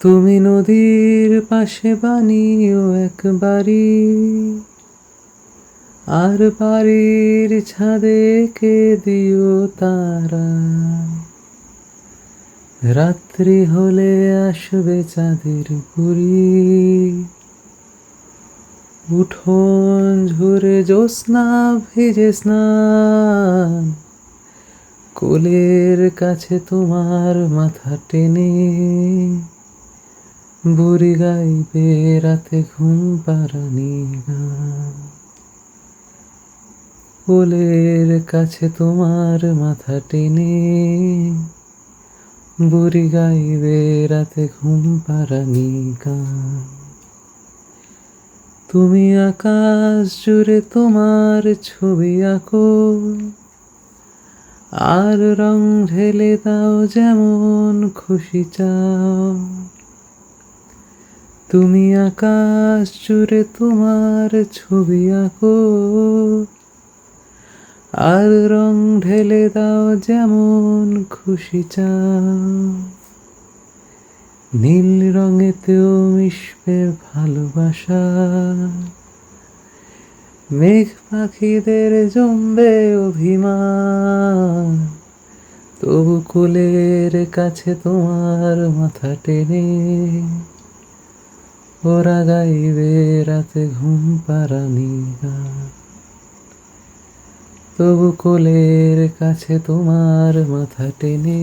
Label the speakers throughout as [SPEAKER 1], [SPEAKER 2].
[SPEAKER 1] তুমি নদীর পাশে বানিও এক বাড়ি, আর বাড়ির ছাদে কে দিও তারা। রাত্রি হলে আসবে চাঁদের পুরী, উঠোন ঝরে জ্যোৎস্না ভিজে স্নান। কোলের কাছে তোমার মাথা টেনে বুড়ি গাইবে রাতে ঘুম পাড়ানি গান। কোলের কাছে তোমার মাথা টেনে বুড়ি গাইবে রাতে ঘুম পাড়ানি গান। তুমি আকাশ জুড়ে তোমার ছবি আঁকো, আর রং ঢেলে দাও যেমন খুশি চাও। তুমি আকাশ জুড়ে তোমার ছবি আঁকো, আর রং ঢেলে দাও যেমন খুশি চাও। নীল রঙেতেও মিশবে ভালোবাসা, মেঘ পাখিদের জমবে অভিমান। তবু কোলের কাছে তোমার মাথা টেনে ওরা গাইবে রাতে ঘুম পাড়ানি গান। তবু কোলের কাছে তোমার মাথা টেনে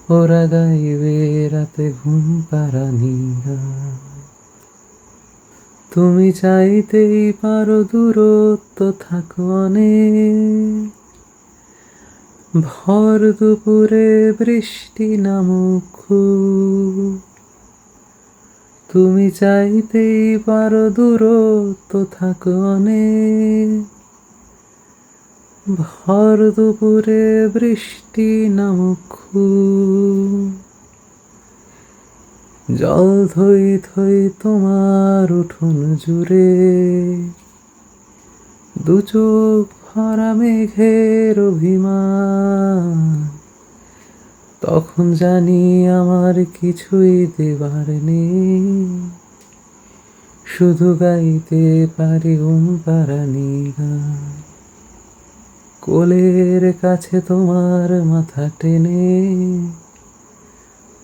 [SPEAKER 1] ওরা গাইবে রাতে ঘুম পাড়ানি গান। তুমি চাইতেই পারো দূরত্ব থাকো অনেক, ভর দুপুরে বৃষ্টি নামুক খুব। তুমি চাইতেই পারো দূরত্ব থাকো অনেক, ভর দুপুরে বৃষ্টি নামুক খুব। জল থই থই তোমার উঠোন জুড়ে, দু চোখ ভরা মেঘের অভিমান। তখন জানি আমার কিছুই দেবার নেই, শুধু গাইতে পারি ঘুম পাড়ানি গান। কোলের কাছে তোমার মাথা টেনে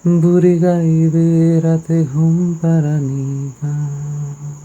[SPEAKER 1] বুড়ি গাইবে রাতে ঘুম পাড়ানি গান।